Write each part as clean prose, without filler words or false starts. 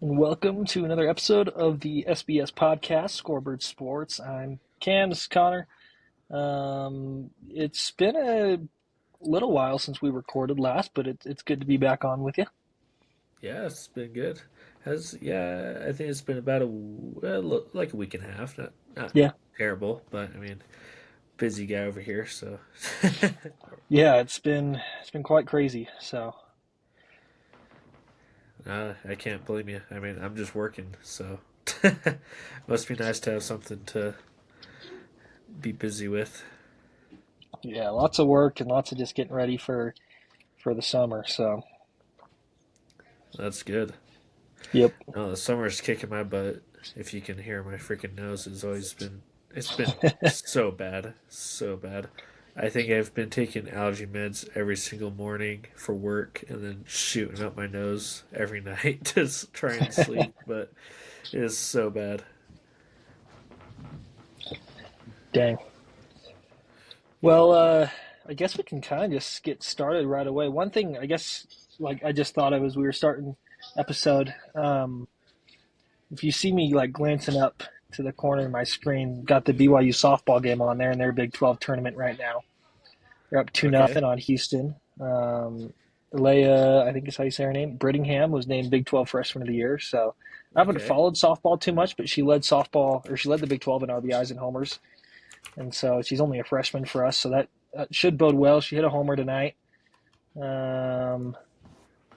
and welcome to another episode of the SBS Podcast, Scoreboard Sports. I'm Cam, this is Connor. It's been a little while since we recorded last, but it's good to be back on with you. Yeah, it's been good. I think it's been about like a week and a half. Not Yeah, terrible, but I mean, busy guy over here. So, yeah, it's been quite crazy. So I can't blame you. I mean, I'm just working, so must be nice to have something to be busy with. yeah, lots of work and lots of just getting ready for the summer. So That's good. yep, No, the summer's kicking my butt. If you can hear my freaking nose, it's been so bad, so bad. I think I've been taking allergy meds every single morning for work and then shooting up my nose every night to try and sleep, but it is so bad. dang. Well, I guess we can kind of just get started right away. One thing I guess like I just thought of as we were starting episode. If you see me like glancing up to the corner of my screen, got the BYU softball game on there in their Big 12 tournament right now. They're up 2 Okay, nothing on Houston. Leia, I think is how you say her name. Brittingham was named Big 12 Freshman of the Year. So I haven't okay. followed softball too much, but she led the Big 12 in RBIs and homers, and so she's only a freshman for us. So that should bode well. She hit a homer tonight. Um,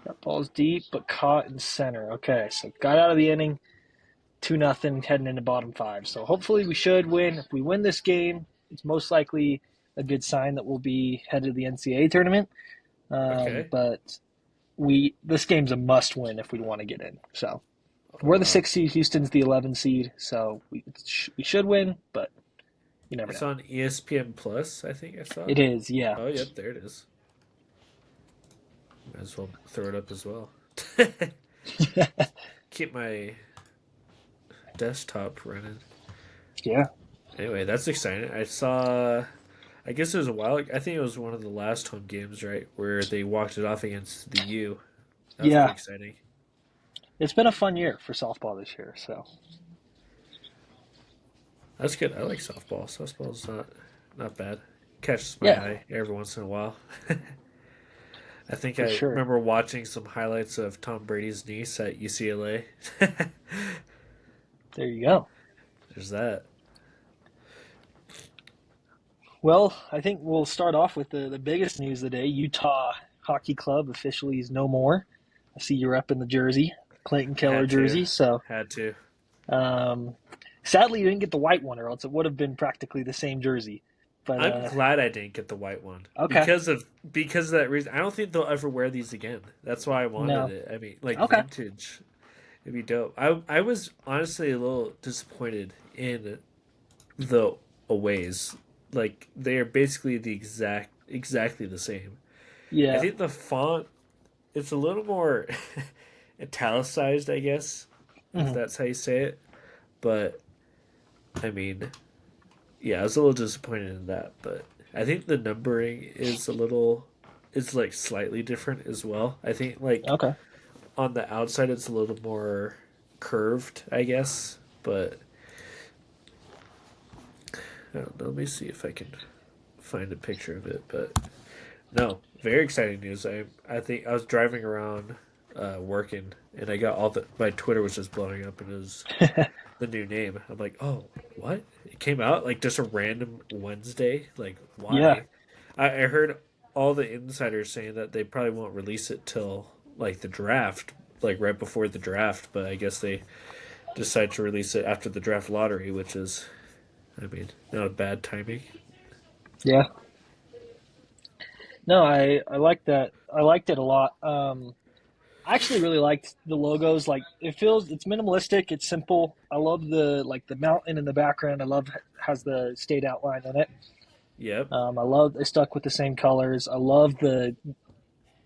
that ball's deep, but caught in center. Okay, so got out of the inning. 2 nothing heading into bottom five. So hopefully we should win. If we win this game, it's most likely a good sign that we'll be headed to the NCAA tournament. Okay. But this game's a must win if we want to get in. So we're the Uh, 6 seed. Houston's the 11 seed. So we should win, but you never it's know. on ESPN Plus, I think I saw. It is, yeah. Oh, yep, there it is. Might as well throw it up as well. Keep my desktop running. Yeah. Anyway, that's exciting. I guess it was a while. I think it was one of the last home games, right, where they walked it off against the U. That was pretty Yeah. exciting. It's been a fun year for softball this year. So That's good. I like softball. Softball's not bad. Catches my yeah, eye every once in a while. I think for I sure. remember watching some highlights of Tom Brady's niece at UCLA. There you go. There's that. Well, I think we'll start off with the biggest news of the day. Utah Hockey Club officially is no more. I see you're up in the jersey, Clayton Keller Had to. jersey. So Had to. um, sadly, you didn't get the white one, or else it would have been practically the same jersey. But I'm glad I didn't get the white one okay, because of that reason. I don't think they'll ever wear these again. That's why I wanted no, it. I mean, like okay, vintage, it'd be dope. I was honestly a little disappointed in the aways. Like they are basically exactly the same. I yeah, think the font it's a little more italicized, I guess, if mhm, that's how you say it. But I mean, yeah, I was a little disappointed in that, but I think the numbering is like slightly different as well. I think like okay, on the outside it's a little more curved, I guess, but I don't know. Let me see if I can find a picture of it. But no, very exciting news. I think I was driving around working and I got all the my Twitter was just blowing up and it was the new name. I'm like, oh, what? It came out like just a random Wednesday. Like, yeah, why? I heard all the insiders saying that they probably won't release it till like the draft, like right before the draft. But I guess they decide to release it after the draft lottery, which is, I mean, not a bad timing. yeah. No, I like that. I liked it a lot. I actually really liked the logos. Like it's minimalistic. It's simple. I love the mountain in the background. I love has the state outline in it. Yep, I love they stuck with the same colors. I love the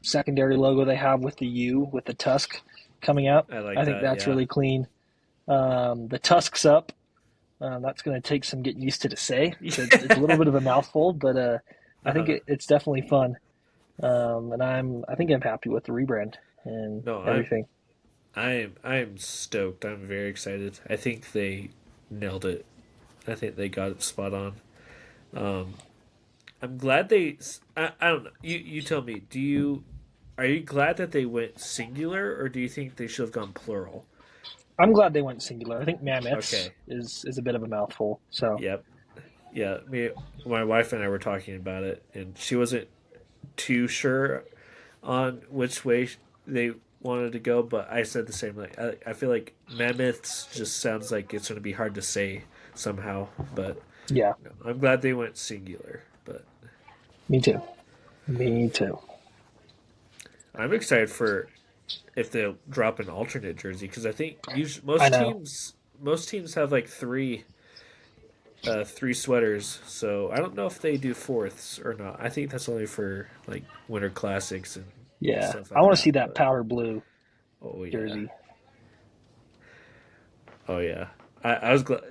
secondary logo they have with the U with the tusk coming out. I like I think that. that's Yeah. really clean. The tusk's up. That's going to take some getting used to say. It's a little bit of a mouthful, but I think uh, it's definitely fun. And I think I'm happy with the rebrand and no, everything. I'm stoked. I'm very excited. I think they nailed it. I think they got it spot on. Um, I'm glad they. I don't know. You tell me. Are you glad that they went singular, or do you think they should have gone plural? I'm glad they went singular. I think mammoths Okay. is a bit of a mouthful. So Yep. Yeah. My wife and I were talking about it, and she wasn't too sure on which way they wanted to go, but I said the same. Like I feel like mammoths just sounds like it's going to be hard to say somehow, but yeah, no, I'm glad they went singular. But me too. Me too. I'm excited for if they'll drop an alternate jersey because I think usually I know. most teams have like three sweaters, so I don't know if they do fourths or not. I think that's only for like winter classics and Yeah, stuff I like want to see that. that But powder blue oh yeah, jersey. oh yeah. I was glad.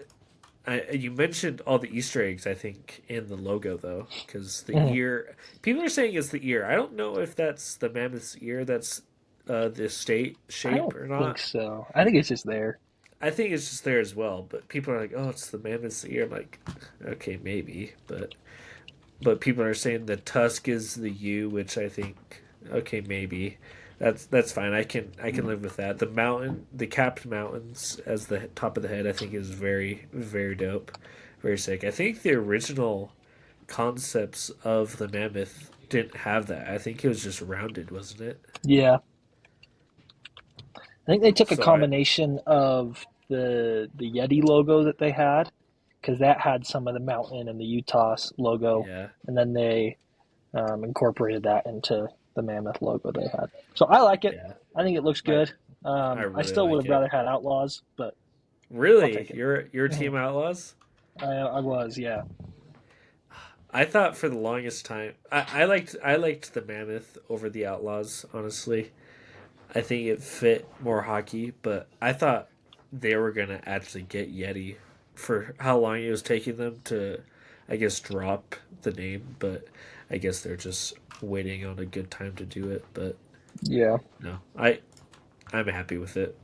You mentioned all the Easter eggs, I think, in the logo though, because the Mhm. ear. People are saying it's the ear. I don't know if that's the mammoth's ear. That's the state I shape don't or think not. so. I think it's just there. I think it's just there as well. But people are like, "Oh, it's the mammoth's ear." I'm like, okay, maybe, but people are saying the tusk is the U, which I think, okay, maybe. That's fine. I can live with that. The capped mountains as the top of the head, I think is very very dope, very sick. I think the original concepts of the mammoth didn't have that. I think it was just rounded, wasn't it? Yeah, I think they took a So I combination of the Yeti logo that they had because that had some of the mountain and the Utah's logo, yeah and then they incorporated that into the mammoth logo they had. So I like it. yeah I think it looks I good. I I really still would like have it. rather had Outlaws, but I'll Really, take it. you're Mhm. Team Outlaws? I was, yeah. I thought for the longest time I liked the Mammoth over the Outlaws, honestly. I think it fit more hockey, but I thought they were gonna actually get Yeti for how long it was taking them to I guess drop the name, but I guess they're just waiting on a good time to do it, but Yeah. no. I'm happy with it.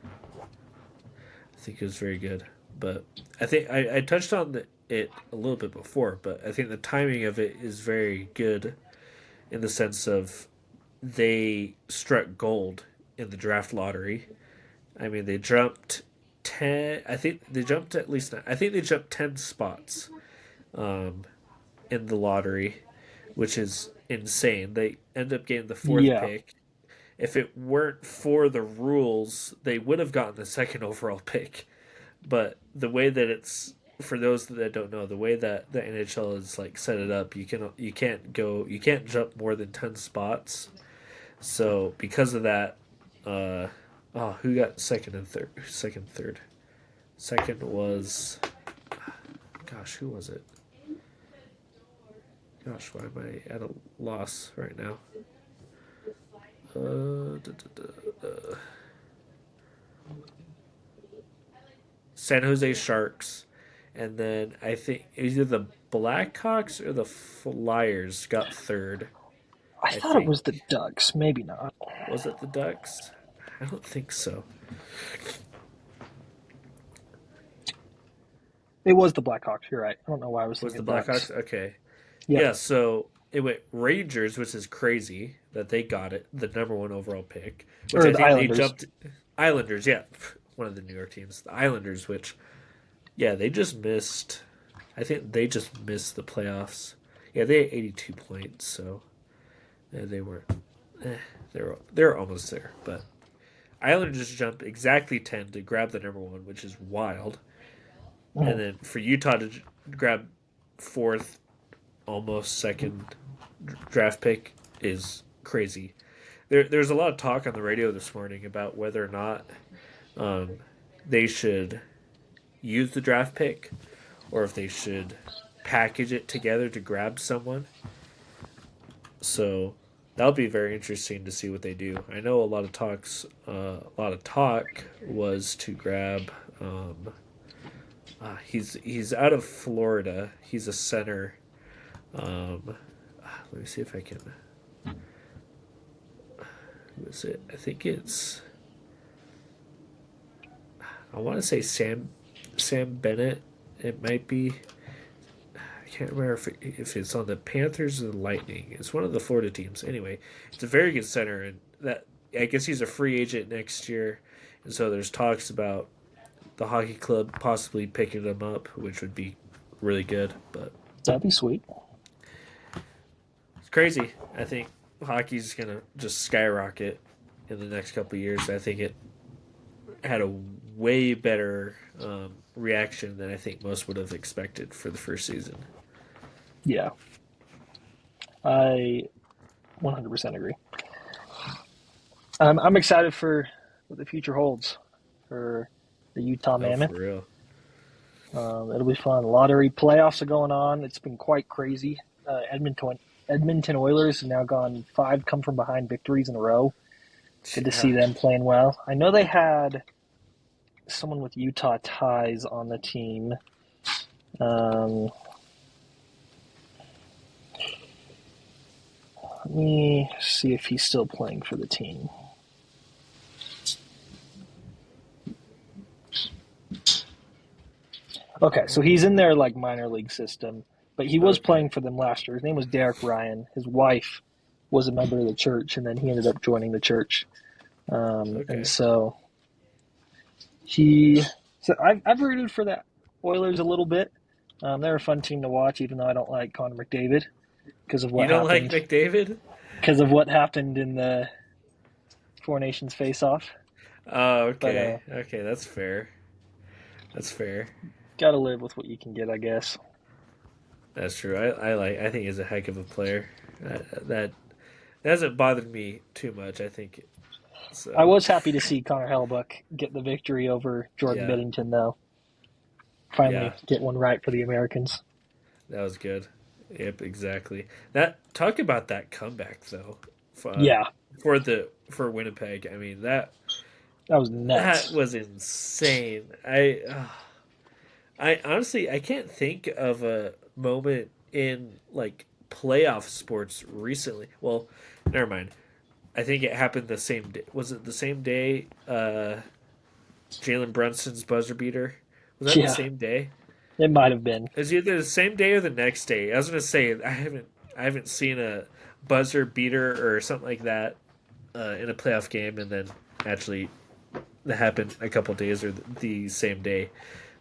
I think it was very good. But I think I touched on it a little bit before, but I think the timing of it is very good in the sense of they struck gold in the draft lottery. I mean, they jumped 10. I think they jumped at least. I think they jumped 10 spots um, in the lottery, which is insane. They end up getting the fourth Yeah. pick. If it weren't for the rules, they would have gotten the second overall pick. But the way that it's for those that don't know, the way that the NHL is like set it up, you can't jump more than 10 spots. So because of that, uh, oh, who got second and third? Second, third. Second was, gosh, who was it? Gosh, why am I at a loss right now? Da, da, da, San Jose Sharks, and then I think either the Blackhawks or the Flyers got third. I I thought it was think the Ducks. Maybe not. was it the Ducks? I don't think so. It was the Blackhawks. You're right. I don't know why I was Was the thinking Ducks. Blackhawks? Okay. Yep. Yeah, so it went Rangers, which is crazy that they got it, the number one overall pick, which Or I the think they Islanders. jumped. Islanders, yeah, one of the New York teams. The Islanders, which, yeah, they just missed. I think they just missed the playoffs. Yeah, they had 82 points, so they weren't. Eh, they were almost there, but Islanders jumped exactly 10 to grab the number one, which is wild. And Mhm. then for Utah to grab fourth, almost second draft pick is crazy. There's a lot of talk on the radio this morning about whether or not um, they should use the draft pick or if they should package it together to grab someone. So that'll be very interesting to see what they do. I know a lot of talk was to grab. He's out of Florida. He's a center. Let me see if I can. Who is it? I think it's. I want to say Sam Bennett. It might be. I can't remember if it's on the Panthers or the Lightning. It's one of the Florida teams. Anyway, it's a very good center, and that I guess he's a free agent next year, and so there's talks about the hockey club possibly picking him up, which would be really good. But That'd be sweet. it's crazy. I think hockey's gonna just skyrocket in the next couple of years. I think it had a way better reaction than I think most would have expected for the first season. Yeah, I 100% agree. I'm excited for what the future holds for the Utah Oh, for Mammoth. real. It'll be fun. Lottery playoffs are going on. It's been quite crazy. Edmonton Oilers have now gone 5 come from behind victories in a row. Good to see them playing well. I know they had someone with Utah ties on the team. Let me see if he's still playing for the team. Okay, so he's in their like minor league system, but he was playing for them last year. His name was Derek Ryan. His wife was a member of the church, and then he ended up joining the church. And so I've rooted for the Oilers a little bit. They're a fun team to watch, even though I don't like Connor McDavid because of what You don't happened. like McDavid? Because of what happened in the Four Nations face-off. Oh, okay. Okay, that's fair. That's fair. Gotta live with what you can get, I guess. That's true. I think he's a heck of a player. That hasn't bothered me too much. I think. So. I was happy to see Connor Hellebuyck get the victory over Jordan Binnington, though. Finally get one right for the Americans. That was good. Yep, exactly. Talk about that comeback though. For Winnipeg. I mean that was nuts. That was insane. I honestly I can't think of a moment in like playoff sports recently. Well, never mind. I think it happened the same day. Was it the same day? Jalen Brunson's buzzer beater. Was that the same day? It might have been. It was either the same day or the next day. I was gonna say I haven't seen a buzzer beater or something like that in a playoff game, and then actually that happened a couple days or the same day.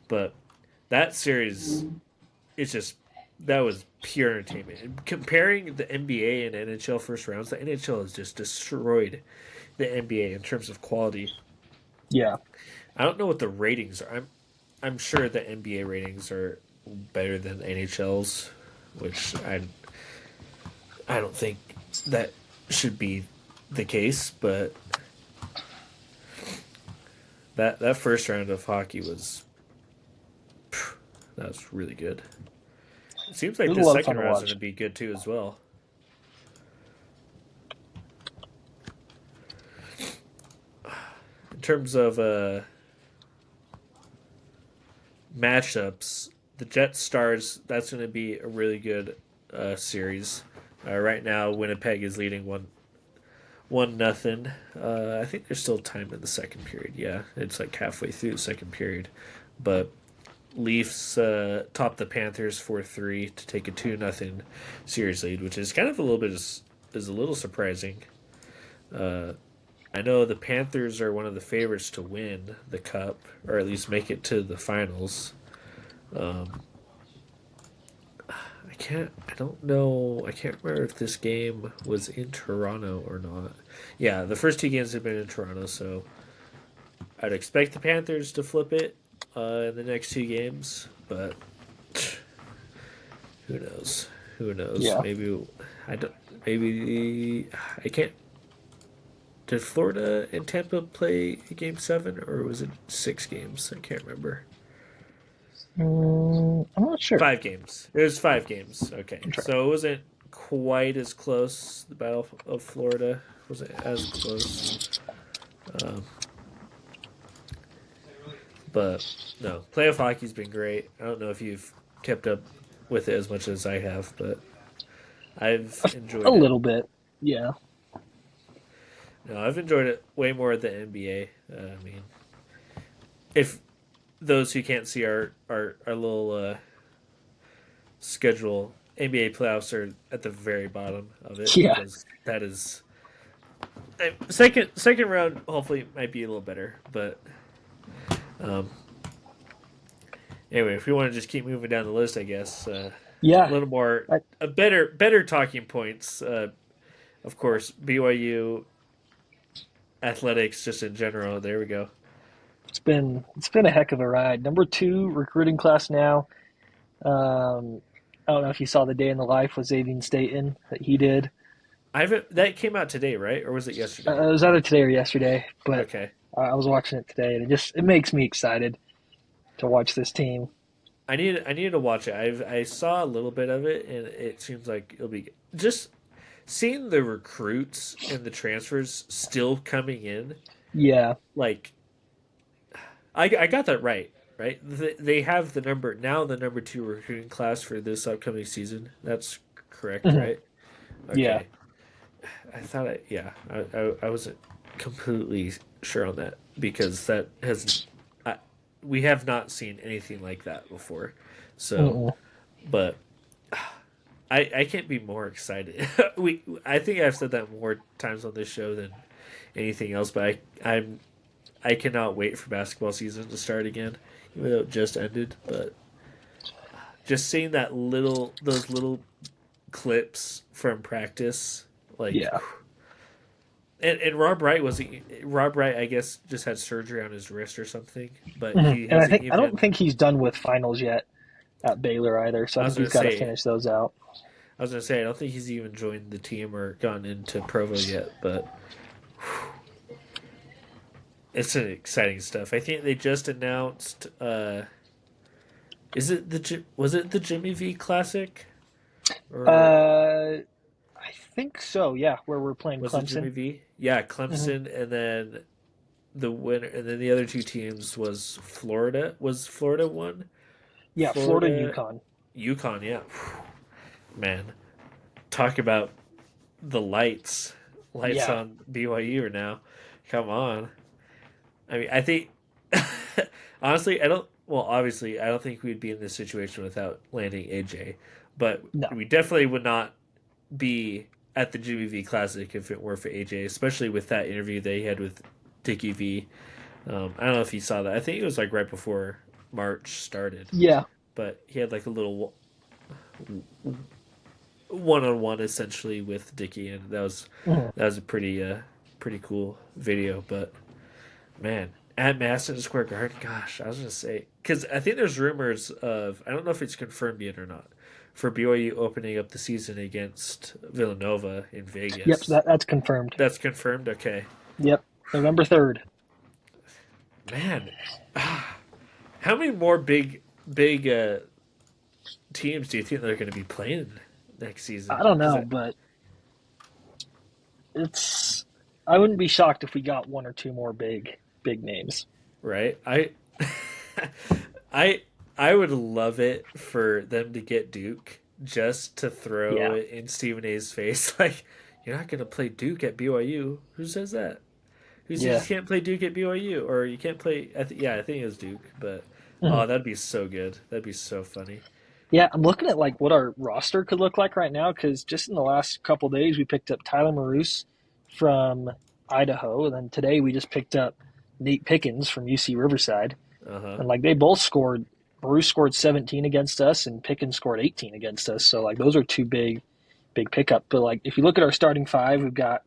But that series, that was pure entertainment. Comparing the NBA and NHL first rounds, the NHL has just destroyed the NBA in terms of quality. Yeah, I don't know what the ratings are. I'm sure the NBA ratings are better than NHL's, which I don't think that should be the case, but that first round of hockey was really good. It seems like the second round is going to be good too as well. In terms of matchups, the Jets Stars, that's going to be a really good series. Right now, Winnipeg is leading 1-0. I think there's still time in the second period. Yeah, it's like halfway through the second period. But Leafs top the Panthers 4-3 to take a 2-0 series lead, which is kind of a little surprising. I know the Panthers are one of the favorites to win the cup, or at least make it to the finals. I don't know. I can't remember if this game was in Toronto or not. Yeah, the first 2 games have been in Toronto, so I'd expect the Panthers to flip it in the next 2 games, but who knows? Who knows? Yeah. Maybe I can't. Did Florida and Tampa play Game 7, or was it 6 games? I can't remember. I'm not sure. 5 games. It was 5 games. Okay, so it wasn't quite as close. The Battle of Florida wasn't as close. But no, playoff hockey's been great. I don't know if you've kept up with it as much as I have, but I've enjoyed it a little bit. Yeah. No, I've enjoyed it way more at the NBA. I mean, if those who can't see our little schedule, NBA playoffs are at the very bottom of it Yeah. because that is second round. Hopefully, might be a little better, but um, anyway, if we want to just keep moving down the list, I guess a Yeah. little more I, a better talking points. Of course, BYU athletics just in general. There we go. it's been a heck of a ride. Number two recruiting class now. I don't know if you saw the day in the life with Xavier Staten that he did. I haven't. That came out today, right? Or was it yesterday? It was either today or yesterday, but Okay. I was watching it today, and it makes me excited to watch this team. I needed to watch it. I saw a little bit of it, and it seems like it'll be just seeing the recruits and the transfers still coming in. Yeah. Like I got that right, right? They have the number two recruiting class for this upcoming season. That's correct, Mhm. right? Yeah. Okay. I wasn't completely sure on that because that has we have not seen anything like that before. So, Mm-mm. but I can't be more excited. I think I've said that more times on this show than anything else. But I cannot wait for basketball season to start again, even though it just ended. But just seeing those little clips from practice, like, Yeah. and Rob Wright, I guess, just had surgery on his wrist or something, but Mhm. he And hasn't I don't even. think he's done with finals yet at Baylor either. So I I was think gonna he's got to say finish those out. I don't think he's even joined the team or gone into Provo yet, but it's an exciting stuff. I think they just announced. Is it was it the Jimmy V Classic or I think so. Yeah, where we're playing was it Jimmy Clemson. V? Yeah, Hmm. Clemson, and then the winner, and then the other two teams was Florida. Was Florida one? Yeah, Florida, Florida, Yukon. Yukon. Yeah, man, talk about the lights Yeah. on BYU now. Come on. I mean, I think honestly, I don't. Well, obviously, I don't think we'd be in this situation without landing AJ, but No. we definitely would not be at the GBV Classic if it were for AJ, especially with that interview they had with Dickie V. I don't know if you saw that. I think it was like right before March started, Yeah. but he had like a little one on one essentially with Dickie, and Mhm. that was a pretty cool video. But man, at Madison Square Garden, gosh, I was gonna say because I think there's rumors of I don't know if it's confirmed yet or not for BYU opening up the season against Villanova in Yep. So Vegas. that's confirmed. That's confirmed. Okay, Yep. November 3rd. man, how many more big teams do you think they're going to be playing next season? I don't Because know, but it's. I wouldn't be shocked if we got one or two more big names. right, I I would love it for them to get Duke just to throw Yeah. it in Stephen A's face. Like, you're not going to play Duke at BYU. Who says that? Who says Yeah. you can't play Duke at BYU or you can't play? Yeah, I think it was Duke, but Mhm. oh, that'd be so good. That'd be so funny. Yeah, I'm looking at like what our roster could look like right now because just in the last couple days we picked up Tyler Maroose from Idaho, and then today we just picked up Nate Pickens from UC Riverside, Uh huh. and like they both scored. Maroose scored 17 against us, and Pickens scored 18 against us. So like those are two big pickup. But like if you look at our starting five, we've got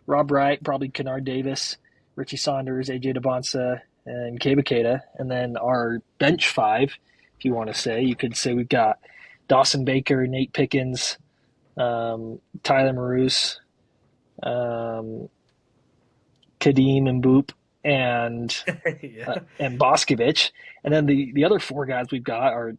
Rob Wright, probably Kennard Davis, Richie Saunders, AJ DeBonsa, and Kebaketa. And then our bench five, if you want to say, you could say we've got Dawson Baker, Nate Pickens, Tyler Maroose, um, Kadeem and Boop, Yeah. and Boscovich. And then the other four guys we've got are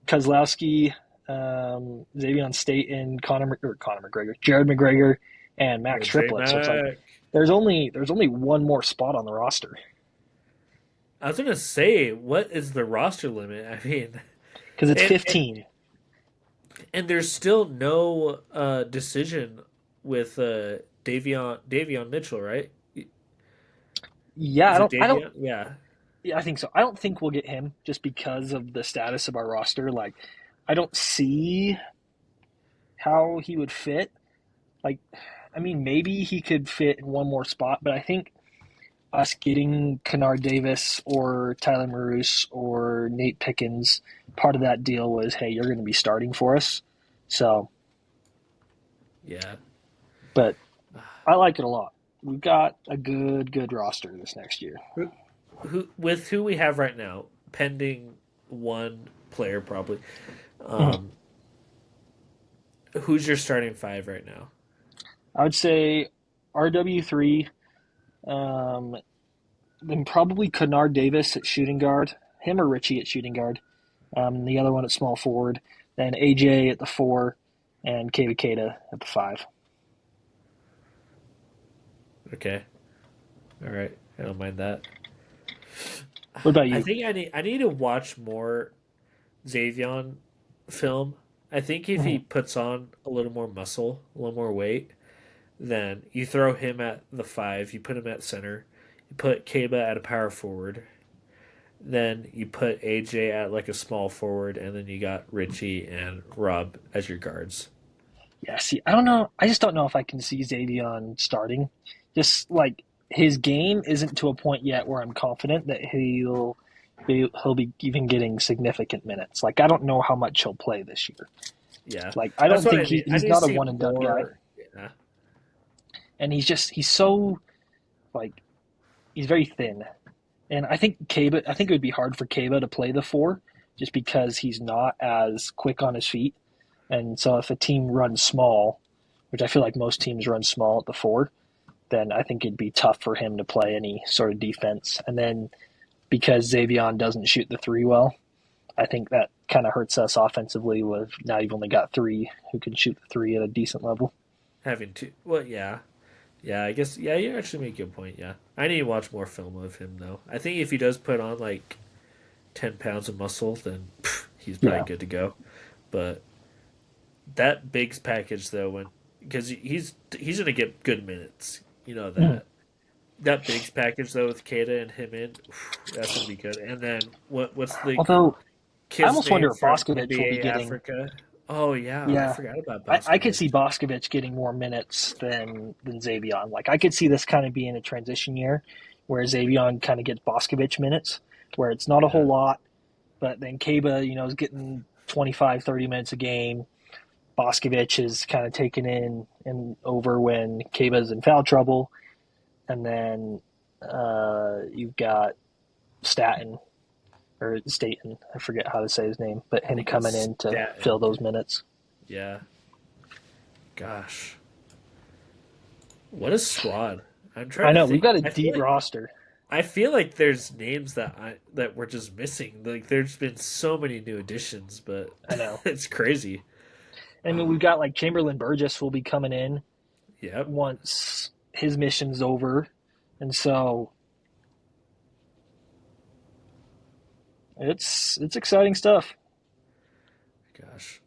Kozlowski, Xavier Staten, Connor McGregor, Jared McGregor, and Oh, Max J Triplett. So it's like Mac. there's only one more spot on the roster I was gonna say, what is the roster limit? I mean, because it's and 15. and there's still no decision with Davion Mitchell, right? Yeah, Is it I don't. Davion? Yeah. Yeah, I think so. I don't think we'll get him just because of the status of our roster. Like, I don't see how he would fit. Like, I mean, maybe he could fit in one more spot, but I think us getting Kennard Davis or Tyler Maroos or Nate Pickens, part of that deal was, hey, you're going to be starting for us. So, Yeah. but I like it a lot. We've got a good roster this next year. With who we have right now, pending one player probably. Mhm. Um, who's your starting five right now? I would say RW3, um, then probably Kennard Davis at shooting guard, him or Richie at shooting guard. The other one at small forward. Then AJ at the 4, and Kata at the 5. Okay. All right. I don't mind that. What about I you? think I need to watch more Xavion film. I think if he Mhm. puts on a little more muscle, a little more weight, then you throw him at the five, you put him at center, you put Kaba at a power forward, then you put AJ at like a small forward, and then you got Richie and Rob as your guards. Yeah, see, I don't know. I just don't know if I can see Xavion starting. Just like his game isn't to a point yet where I'm confident that he'll be even getting significant minutes. Like I don't know how much he'll play this year. Yeah, Like I that's don't what I think need. I he's need to not a see one and done guy, more. Yeah, and he's so like he's very thin. And I think it would be hard for Kaba to play the 4 just because he's not as quick on his feet. And so if a team runs small, which I feel like most teams run small at the 4, then I think it'd be tough for him to play any sort of defense. And then because Xavion doesn't shoot the 3 well, I think that kind of hurts us offensively with now you've only got 3 who can shoot the 3 at a decent level. having two. Well, yeah, yeah. I guess yeah. You actually make a good point. Yeah, I need to watch more film of him though. I think if he does put on like 10 pounds of muscle, then he's probably Yeah. good to go. But that Biggs package though, when because he's gonna get good minutes, you know Mhm. that. That Biggs package though with Kata and him in, that's gonna be good. And then what's the Although I kid's almost wonder name if from Boscovich will be NBA getting. Africa? Oh yeah, I Yeah, forgot about I could see Boscovich. Boscovich getting more minutes than Xavion. Like I could see this kind of being a transition year where Xavion kind of gets Boscovich minutes, where it's not a whole Yeah, lot, but then Kaba, is getting 25, 30 minutes a game. Boscovich is kind of taken in and over when Kaba's in foul trouble. And then you've got Staten or Staten, I forget how to say his name, but I him think coming it's in to fill Staten. those minutes. Yeah, gosh, what a squad! I'm trying I to know we've think. got a deep roster. I feel like there's names that we're just missing. Like there's been so many new additions, but I know. it's crazy. I mean, we've got like Chamberlain Burgess will be coming in Yep. once his mission's over, and so it's exciting stuff. Gosh.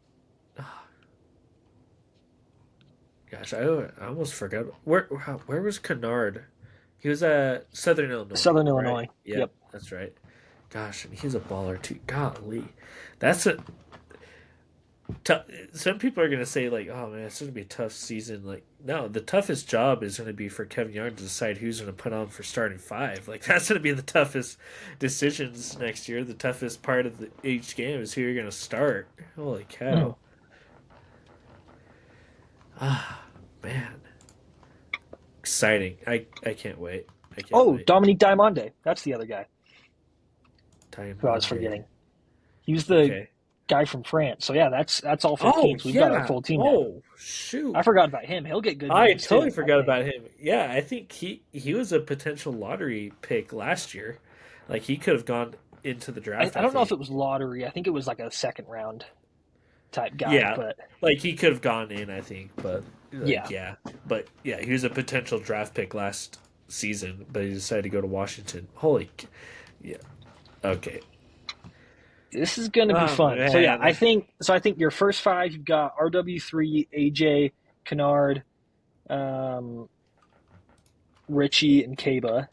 Gosh, I almost forgot. Where was Kennard? He was at Southern Illinois, Southern right? Illinois. Yep, Yep. that's right. Gosh, and he's a baller too. Golly, that's a tough. Some people are gonna say like, "Oh man, it's gonna be a tough season." Like, no, the toughest job is gonna be for Kevin Young to decide who's gonna put on for starting five. Like, that's gonna be the toughest decisions next year. The toughest part of each game is who you're gonna start. Holy Mhm. cow! Ah, man. Exciting. I can't wait. I can't Oh, wait. Dominique Diamande. That's the other guy Time who I was Monday. forgetting. He was the Okay. guy from France. So yeah, that's all Oh 15. So we've got our yeah. full team now. Oh shoot. I forgot about him. He'll get good I minutes totally too, I forgot think. about him. Yeah, I think he was a potential lottery pick last year. Like he could have gone into the draft, I I don't know if think. it was lottery. I think it was like a second round type guy, Yeah. but Like he could have gone in, I think, but like yeah. yeah. But yeah, he was a potential draft pick last season, but he decided to go to Washington. Yeah. Okay. This is going to be Oh fun. So yeah, man. I think your first 5 you've got RW3, AJ, Kennard, um, Richie, and Kaba.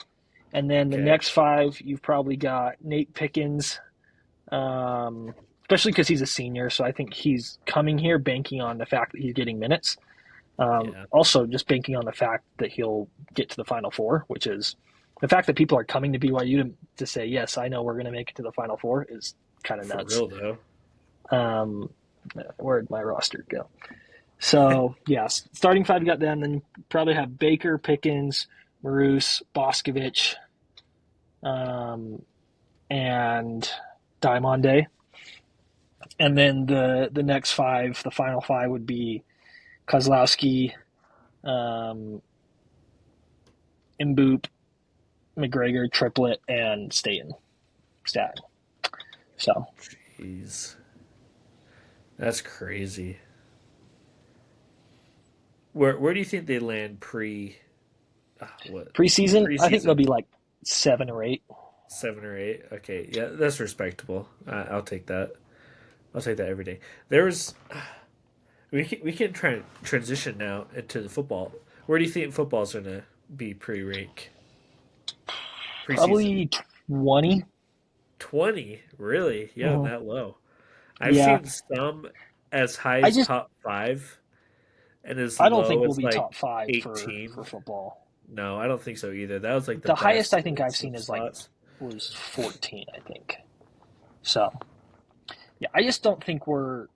And then the Okay. next five, you've probably got Nate Pickens, especially because he's a senior. So I think he's coming here banking on the fact that he's getting minutes. Yeah. Also, just banking on the fact that he'll get to the Final Four, which is the fact that people are coming to BYU to say, yes, I know we're going to make it to the Final Four is kind of For nuts. real though. Um, where'd my roster go? So, yes, starting five, you got them. Then you probably have Baker, Pickens, Maroos, Boscovich, um, and Diamande. And then the next five, the final five, would be Kozlowski, um, Mboop, McGregor, Triplet, and Stat. So Jeez. That's crazy. Where do you think they land what preseason, I think they'll preseason? be like 7 or 8. 7 or 8. Okay, yeah, that's respectable. I'll take that. I'll take that every day. There's we can try and transition now into the football. Where do you think football's gonna be pre-rank preseason? Probably 20. 20, really? Yeah, Mhm. that low. I've Yeah, seen some as high I as just top 5 and as I don't think low we'll as be top like five for 18. football. No, I don't think so either. That was like the The highest best I think in I've some seen is like spots. was 14, I think. So yeah, I just don't think we're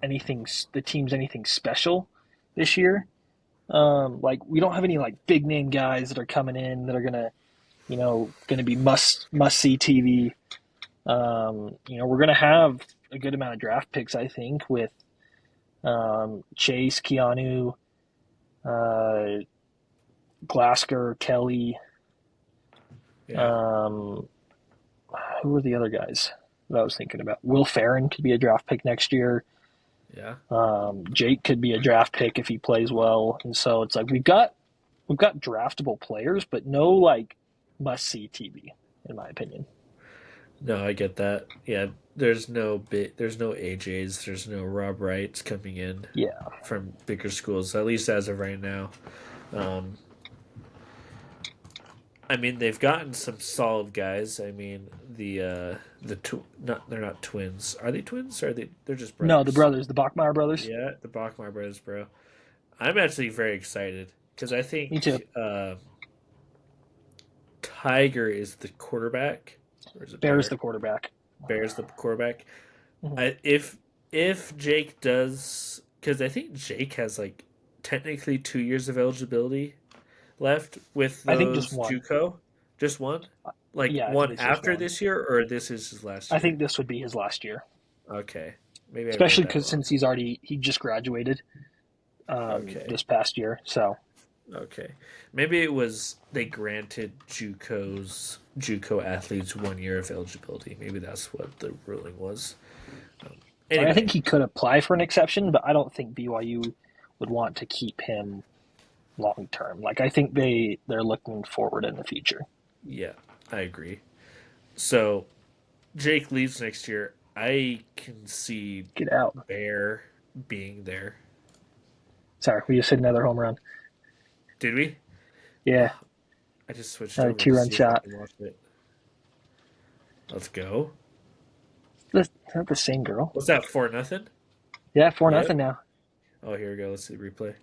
anything. The team's anything special this year. Like we don't have any like big name guys that are coming in that are gonna be must see TV. We're gonna have a good amount of draft picks, I think, with Chase, Keanu, uh, Glasker, Kelly. Yeah, Um, who are the other guys that I was thinking about? Will Farron could be a draft pick next year. yeah. Jake could be a draft pick if he plays well, and so it's like we've got draftable players, but no like must see TV, in my opinion. No, I get that. Yeah, there's no AJs, there's no Rob Wrights coming in Yeah, from bigger schools, at least as of right now. Um, I mean, they've gotten some solid guys. I mean, not they're not twins. Are they twins? Or are they're just no, the brothers? brothers, the Bachmeyer brothers. Yeah, the Bachmar brothers, bro. I'm actually very excited because I Me too. think Tiger is the quarterback, or is it Bears Bear? the quarterback. Bear's the quarterback. Mhm. I, if Jake does, because I think Jake has like technically 2 years of eligibility left with I think just those one. JUCO, just one, like Yeah, I think one it's just after one. this year, or this is his last I year. think this would be his last year, Okay, maybe I read especially that because wrong. since he just graduated Okay, this past year. So okay, maybe it was they granted JUCO athletes 1 year of eligibility. Maybe that's what the ruling was. Um, I anyway, think he could apply for an exception, but I don't think BYU would want to keep him long term. Like I think they're looking forward in the future. yeah, I agree. So Jake leaves next year. I can see Get out. Bear being there. Sorry, we just hit another home run. Did we? Yeah, Oh, I just switched another over to 2 run see if I shot. can watch it. Let's go. Is that the same girl? What's that, 4-0? Yeah, 4-0 Yep. now. Oh, here we go. Let's see the replay.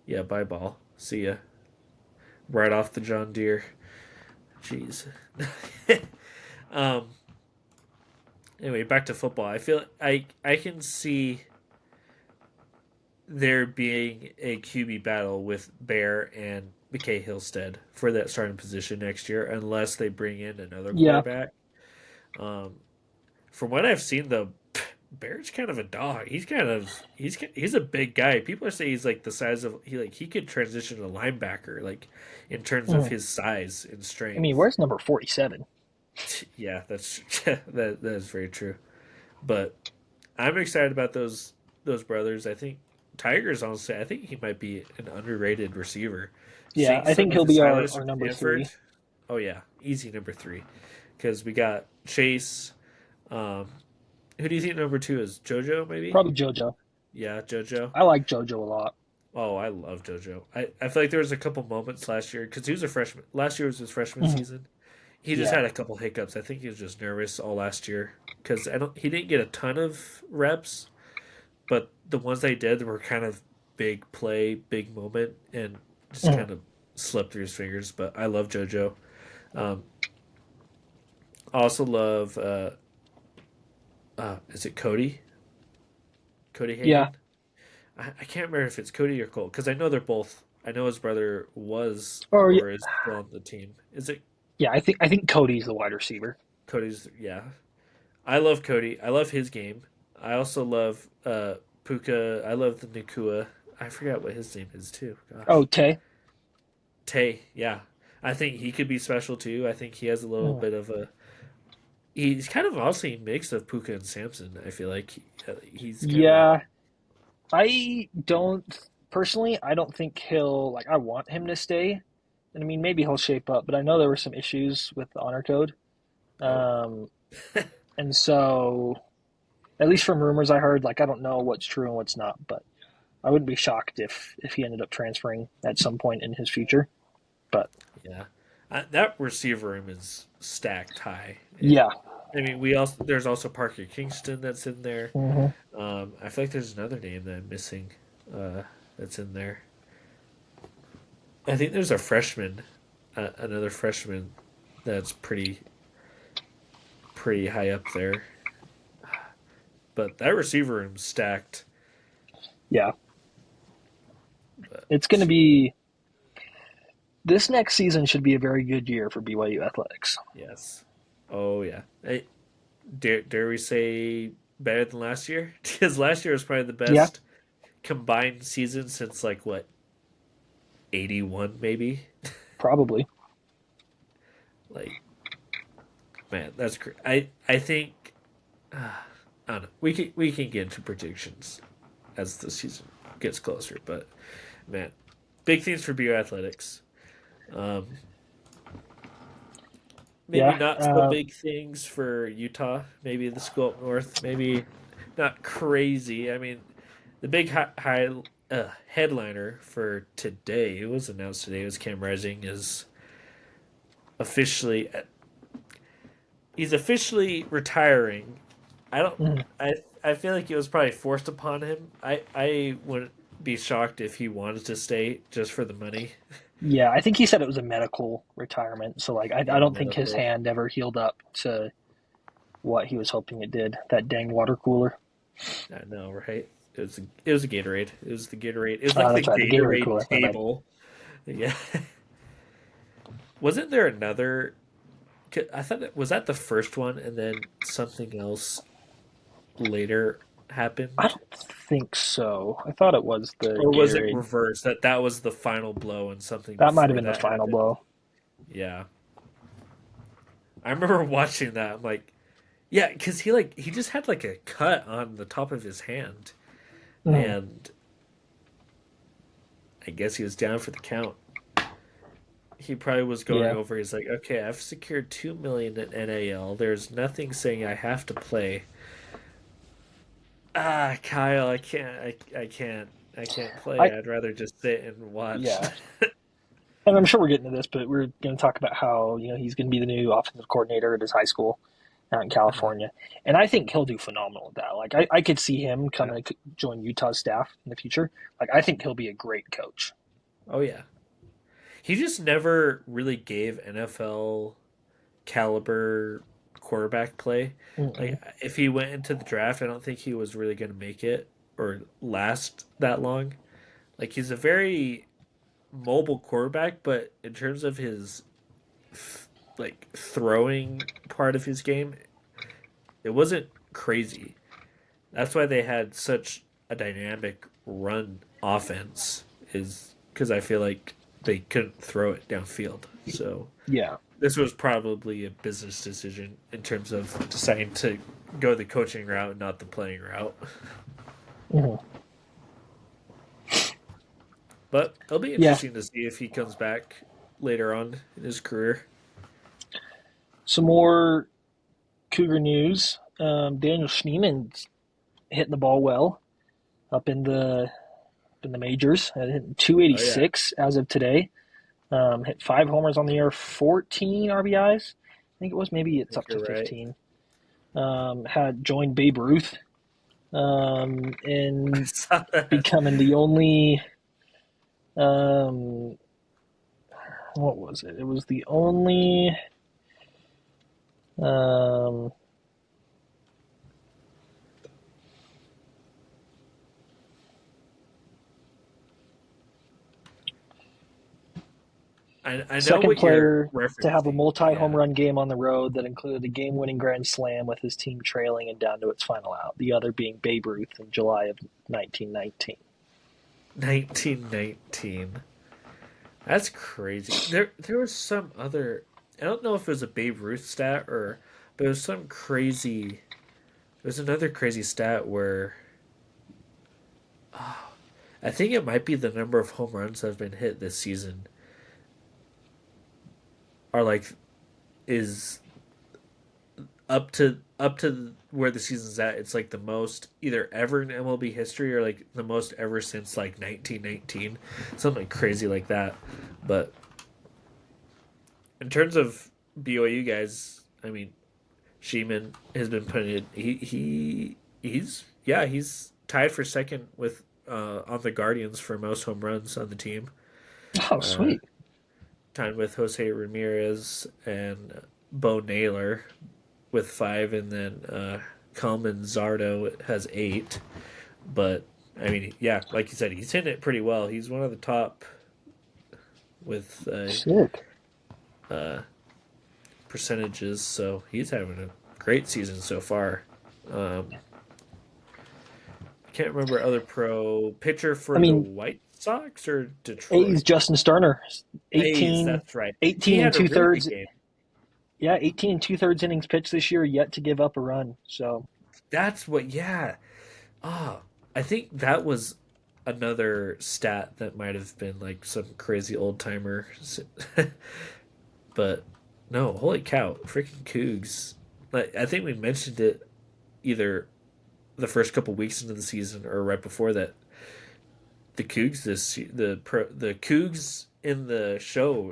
Yeah, bye ball. See ya. Right off the John Deere. Jeez. um. Anyway, back to football. I can see there being a QB battle with Bear and McKay Hillstead for that starting position next year, unless they bring in another Yeah. quarterback. Um, from what I've seen, though, Bear's kind of a dog. He's a big guy. People are saying he's like the size of he could transition to linebacker like in terms of Mhm. his size and I mean, strength. where's number 47? Yeah, that's that is very true. But I'm excited about those brothers. I think Tiger's honestly. I think he might be an underrated receiver. Yeah, Seeing I some think of he'll his be highlights our from number Stanford. 3. Oh yeah, easy number 3. Because we got Chase. Um, who do you think number 2 is? JoJo maybe. Probably JoJo. Yeah, JoJo. I like JoJo a lot. Oh, I love JoJo. I feel like there was a couple moments last year because he was a freshman. Last year was his freshman Mhm. season. He just Yeah. had a couple hiccups. I think he was just nervous all last year because I don't. He didn't get a ton of reps, but the ones they did were kind of big play, big moment, and just Mhm. kind of slipped through his fingers. But I love JoJo. Um, I also love. Is it Cody? Cody Yeah. Hagen? I can't remember if it's Cody or Cole because I know they're both. I know his brother was Or yeah, or is still on the team. Is it yeah. I think Cody's the wide receiver. Cody's? Yeah, I love Cody. I love his game. I also love Puka. I love the Nakua. I forgot what his name is too. Oh, Gosh, Tay. Tay. Yeah, I think he could be special too. I think he has a little Mhm. bit of a. He's kind of also a mix of Puka and Samson. I feel like he's kind of. Yeah. I don't personally. I don't think he'll like. I want him to stay, and I mean maybe he'll shape up. But I know there were some issues with the honor code, Oh, um, and so at least from rumors I heard, like I don't know what's true and what's not, but I wouldn't be shocked if he ended up transferring at some point in his future. But yeah, that receiver room is stacked high. yeah. I mean, we also there's also Parker Kingston that's in there. Hmm. I feel like there's another name that I'm missing that's in there. I think there's a freshman, another freshman that's pretty high up there. But that receiver room's stacked. Yeah. It's going to But be this next season should be a very good year for BYU athletics. yes, oh yeah. Hey, dare we say better than last year? Because last year was probably the Yeah, best combined season since like what 81 maybe. probably. Like man, that's great. I think I don't know. We can get into predictions as the season gets closer, but man, big things for BU athletics. Um, maybe Yeah. not so big things for Utah. Maybe the school up north. Maybe not crazy. I mean, the big headliner for today, it was announced today, was Cam Rising is officially he's officially retiring. I don't. Mhm. I feel like it was probably forced upon him. I wouldn't be shocked if he wanted to stay just for the money. Yeah, I think he said it was a medical retirement. So, like, I Yeah, don't think his medical. hand ever healed up to what he was hoping it did. That dang water cooler. I know, right? It was a Gatorade. It was the Gatorade. It was like the That's right, the Gatorade Gatorade cooler. My bad. table. Yeah. Wasn't there another? I thought was that the first one, and then something else later I happened, don't think so. I thought it was the or was it Gatorade. reversed? That was the final blow, and something That might have before been the that final happened. blow. Yeah, I remember watching that. I'm like, yeah, because he just had like a cut on the top of his hand, Mhm. and I guess he was down for the count. He probably was going Yeah. over. He's like, okay, I've secured 2 million in NAL. There's nothing saying I have to play. Ah, Kyle, I can't play. I I'd rather just sit and watch. yeah. And I'm sure we're getting to this, but we're going to talk about how he's going to be the new offensive coordinator at his high school out in Uh, California, and I think he'll do phenomenal at that. Like I could see him yeah. coming to join Utah's staff in the future. Like I think he'll be a great coach. Oh yeah. He just never really gave NFL caliber quarterback play. Mm-mm. Like if he went into the draft, I don't think he was really going to make it or last that long. Like he's a very mobile quarterback, but in terms of his like throwing part of his game, it wasn't crazy. That's why they had such a dynamic run offense is because I feel like they couldn't throw it downfield. So Yeah. this was probably a business decision in terms of deciding to go the coaching route, not the playing route. Hmm. But it'll be Yeah. interesting to see if he comes back later on in his career. Some more Cougar news. Daniel Schneeman's hitting the ball well. up in the majors. Hit Oh yeah, 286 as of today. Hit 5 homers on the year, 14 RBIs. I think it was, maybe I it's think up to you're right. 15. Had joined Babe Ruth I in saw that. becoming the only um, what was it? It was the only um, I know second what you're player to have a referencing. multi-home Yeah, run game on the road that included a game-winning grand slam with his team trailing and down to its final out. The other being Babe Ruth in July of 1919. 1919. That's crazy. There was some other. I don't know if it was a Babe Ruth stat or, but it was some crazy. There's another crazy stat where I think it might be the number of home runs that have been hit this season are like is up to where the season's at. It's like the most either ever in MLB history or like the most ever since like 1919, something crazy like that. But in terms of BYU guys, I mean, Sheeman has been putting it. He's yeah, he's tied for second with on the Guardians for most home runs on the team. Oh, Uh, sweet. Tied with Jose Ramirez and Bo Naylor with 5, and then Kalman Zardo has 8. But I mean, yeah, like you said, he's hitting it pretty well. He's one of the top with Sick. uh, percentages, so he's having a great season so far. Um, Can't remember other pro pitcher I for the mean, White Sox or A's Detroit. Justin Sterner, A's, 18, that's right. He 18 and had a two really good thirds. game. Yeah, 18 and two-thirds innings pitched this year, yet to give up a run. So, That's what, yeah. Ah, I think that was another stat that might have been like some crazy old timer. But no, holy cow, freaking Cougs! Like I think we mentioned it either the first couple weeks into the season or right before that. The Cougs the Cougs in the show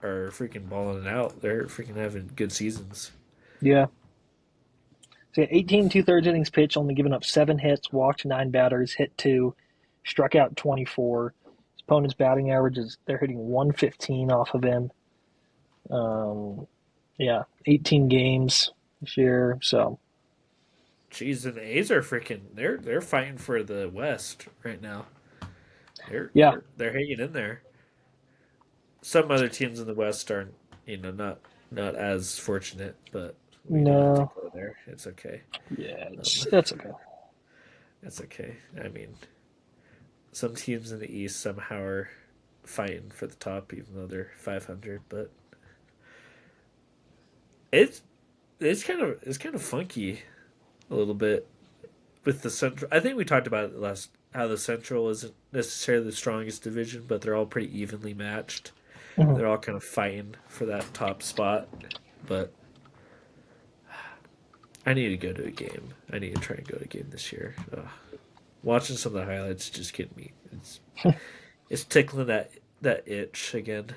are freaking balling it out. They're freaking having good seasons. yeah. So, 18 and two-thirds innings pitched, only giving up 7 hits, walked 9 batters, hit 2, struck out 24. His opponent's batting average is they're hitting 115 off of him. Um, yeah, 18 games this year. So, Jeez, and the A's are freaking they're fighting for the West right now. They're yeah, they're they're hanging in there. Some other teams in the West aren't, not as fortunate, but we don't have to no, go there. It's okay. yeah, Um, it's okay. it's okay. I mean, some teams in the East somehow are fighting for the top, even though they're 500. But it's it's kind of funky a little bit with the Central. I think we talked about it last how the Central isn't necessarily the strongest division, but they're all pretty evenly matched. Mhm. They're all kind of fighting for that top spot. But I need to go to a game. I need to try and go to a game this year. Ugh. Watching some of the highlights just getting me. It's tickling that itch again.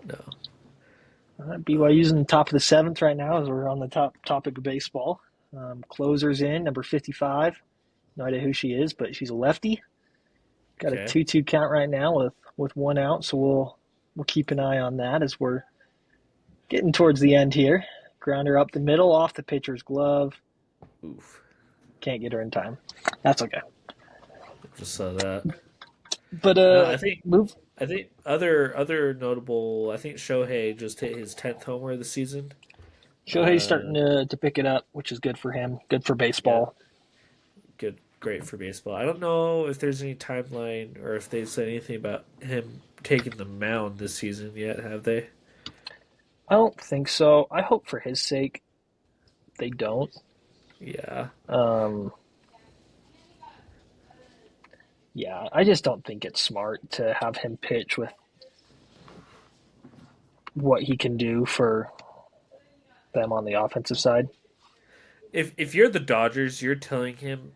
No. BYU's in the top of the seventh right now as we're on the top topic of baseball. Closer's in, number 55. No idea who she is, but she's a lefty. Got a Okay. 2-2 count right now with one out, so we'll keep an eye on that as we're getting towards the end here. Grounder up the middle, off the pitcher's glove. Oof. Can't get her in time. That's okay. Just saw that. But No, I think move. I think other notable. I think Shohei just hit his 10th homer of the season. Shohei's Uh, starting to pick it up, which is good for him. Good for yeah, baseball. good, great for baseball. I don't know if there's any timeline or if they said anything about him taking the mound this season yet. Have they? I don't think so. I hope for his sake they don't. Yeah, Um, yeah, I just don't think it's smart to have him pitch with what he can do for them on the offensive side. if you're the Dodgers, you're telling him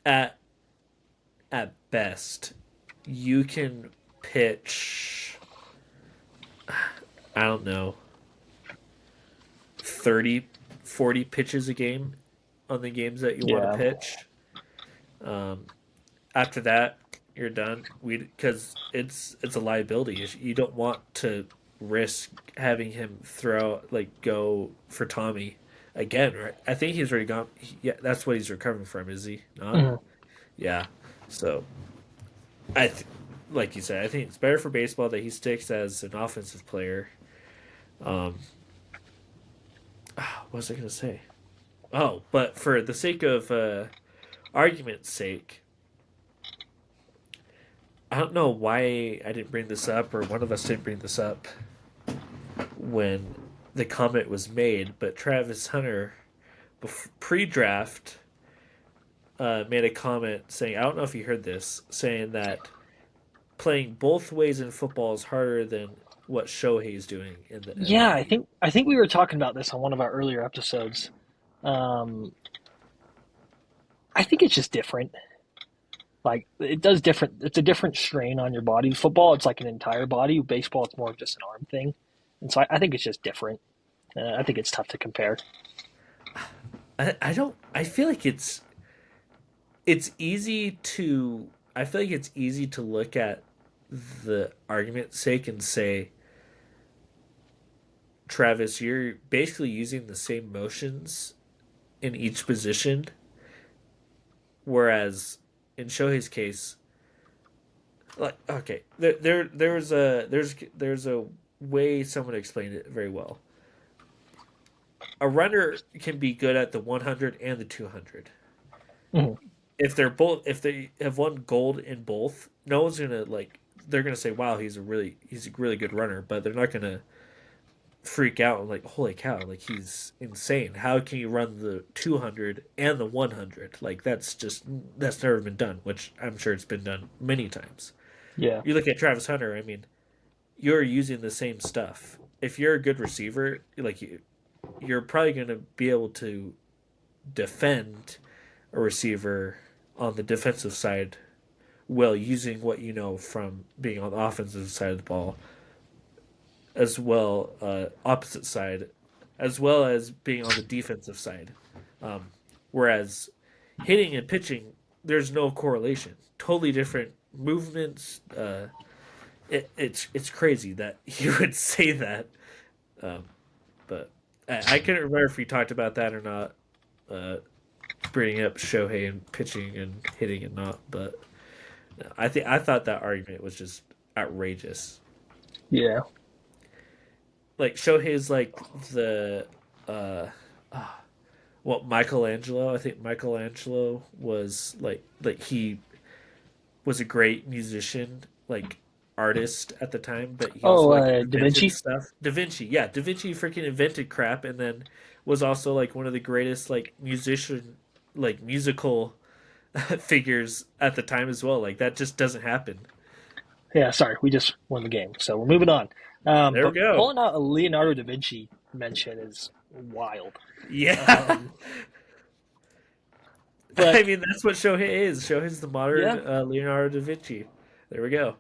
at at best you can pitch, I don't know, 30, 40 pitches a game on the games that you want to Yeah. pitch. Um, After that, you're done. We Because it's a liability. You don't want to risk having him go for Tommy again, right? I think he's already gone. Yeah, that's what he's recovering from, is he not? Mhm. Yeah. So I, th- like you said, I think it's better for baseball that he sticks as an offensive player. Um, what was I gonna say? Oh, but for the sake of argument's sake, I don't know why I didn't bring this up, or one of us didn't bring this up when the comment was made, but Travis Hunter, pre-draft, made a comment saying, I don't know if you heard this, saying that playing both ways in football is harder than what Shohei's doing in the Yeah, MLB. I think we were talking about this on one of our earlier episodes. Um, I think it's just different. Like it does different. It's a different strain on your body. Football, it's like an entire body. Baseball, it's more of just an arm thing. And so I think it's just different. I think it's tough to compare. I don't. I feel like it's easy to. I feel like it's easy to look at the argument's sake and say, Travis, you're basically using the same motions in each position, whereas in Shohei's case, like okay, there's a way someone explained it very well. A runner can be good at the 100 and the 200. Mhm. If they have won gold in both, no one's gonna like. They're gonna say, "Wow, he's a really good runner," but they're not gonna freak out and like, "Holy cow, like he's insane! How can you run the 200 and the 100? Like that's never been done." Which I'm sure it's been done many times. Yeah. You look at Travis Hunter. I mean, you're using the same stuff. If you're a good receiver, you're probably gonna be able to defend a receiver on the defensive side well, using what you know from being on the offensive side of the ball, as well, opposite side, as well as being on the defensive side. Um, Whereas hitting and pitching, there's no correlation. Totally different movements. It's crazy that you would say that, um, but I couldn't remember if we talked about that or not. Uh, Bringing up Shohei and pitching and hitting and not, but I thought that argument was just outrageous. Yeah. Like Shohei's like the uh, uh Michelangelo. I think Michelangelo was he was a great musician, like artist at the time, but he Oh, also like Da invented Vinci. stuff. Da Vinci, yeah, Da Vinci freaking invented crap, and then was also like one of the greatest musical figures at the time as well. Like that just doesn't happen. Yeah. Sorry, we just won the game, so we're moving on. There we But go. pulling out a Leonardo da Vinci mention is wild. Yeah. Um, but I mean, that's what Shohei is. Shohei's the modern yeah, Leonardo da Vinci. There we go.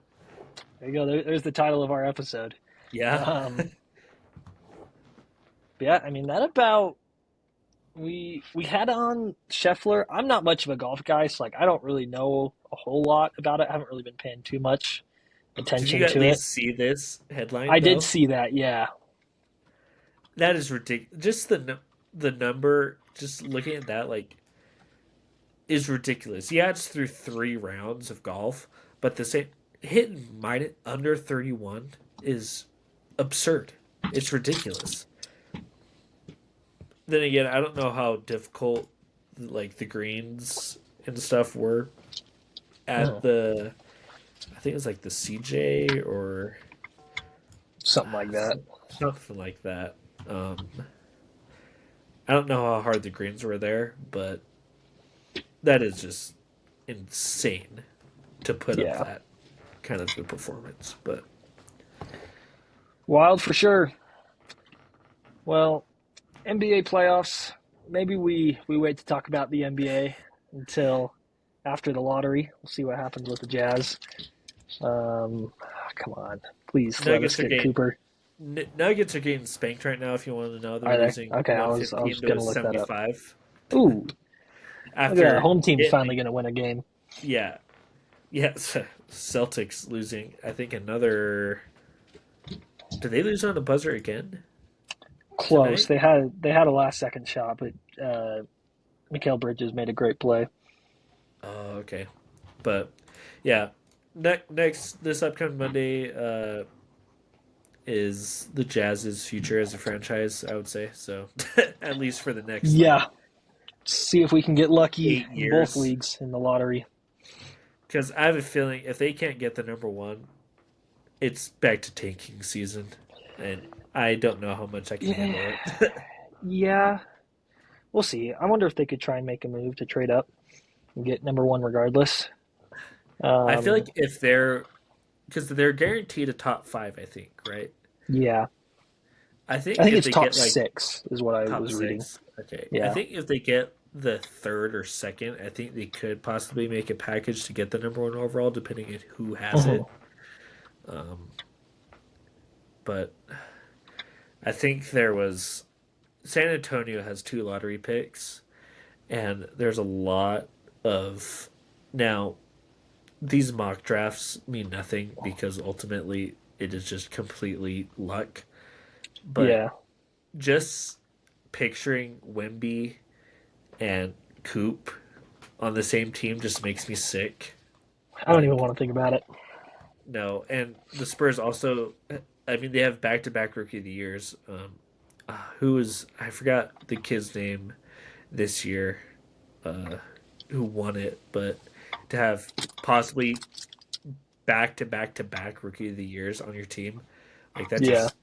there you go. There's the title of our episode. Yeah. Um, yeah, I mean that about we had on Scheffler. I'm not much of a golf guy, so like I don't really know a whole lot about it. I haven't really been paying too much Did attention you at to it. least see this headline I did though? see that, yeah. That is ridiculous. Just the number, just looking at that, like, is ridiculous. Yeah, it's through 3 rounds of golf, but the same hitting minus under 31 is absurd. It's ridiculous. Then again, I don't know how difficult like the greens and stuff were at Mhm. the. I think it was like the CJ or Something like that. something like that. Um, I don't know how hard the greens were there, but that is just insane to put up Yeah. that kind of a performance. But Wild for sure. Well, NBA playoffs, maybe we wait to talk about the NBA until after the lottery. We'll see what happens with the Jazz. Come on, please let us Nuggets are get getting Cooper. Nuggets are getting spanked right now. If you want to know, they're Are they? losing Okay, I 115 was to gonna look that up. 75 Ooh, look at that. after Home team's getting finally gonna win a game. yeah, yeah. Celtics losing. I think another. Did they lose on the buzzer again Close. tonight? They had a last second shot, but Mikal Bridges made a great play. Oh, okay. But yeah, next this upcoming Monday is the Jazz's future as a franchise. I would say so, at least for the next like Yeah, see if we can get lucky eight in both years. leagues in the lottery. Because I have a feeling if they can't get the number one, it's back to tanking season, and I don't know how much I can Yeah, handle it. yeah, we'll see. I wonder if they could try and make a move to trade up and get number one regardless. I feel Um, like if they're because they're guaranteed a top five, I think, right? yeah, I think I think if it's they top get like six is what I top was reading. six, okay. I Yeah. think if they get the third or second, I think they could possibly make a package to get the number one overall, depending on who has Mhm. it. Um, but I think there was San Antonio has two lottery picks, and there's a lot of now these mock drafts mean nothing because ultimately it is just completely luck. But Yeah, just picturing Wemby and Coop on the same team just makes me sick. I don't even Like, want to think about it. no. And the Spurs also, I mean, they have back to back rookie of the years. Who was, I forgot the kid's name this year uh, who won it, but to have possibly back to back to back rookie of the years on your team, like that Yeah. just,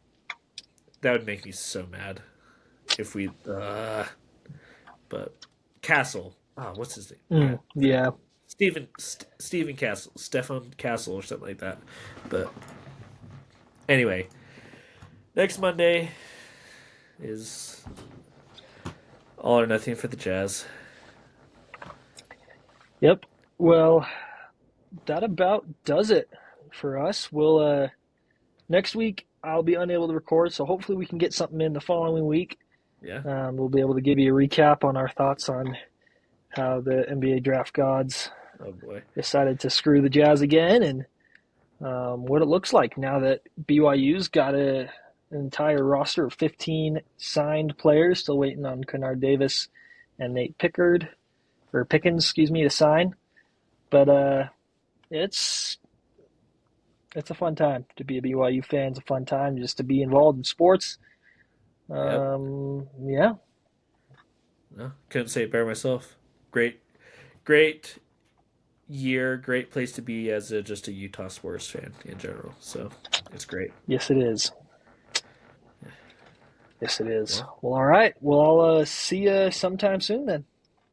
that would make me so mad if we, but Castle. Oh, what's his name? I forgot. Yeah. Stephen Castle, Stefan Castle, or something like that. But anyway, next Monday is all or nothing for the Jazz. Yep. Well, that about does it for us. We'll next week I'll be unable to record, so hopefully we can get something in the following week. Yeah. We'll be able to give you a recap on our thoughts on how the NBA draft gods Oh boy. decided to screw the Jazz again, and what it looks like now that BYU's got an entire roster of 15 signed players, still waiting on Kennard Davis and Nate Pickens, excuse me, to sign. But it's it's a fun time to be a BYU fan. It's a fun time just to be involved in sports. Yep. Yeah, No, couldn't say it better myself. Great, great year. Great place to be as just a Utah sports fan in general. So it's great. yes, it is. Yes, it is. Well, Well, all right. Well, I'll see you sometime soon then.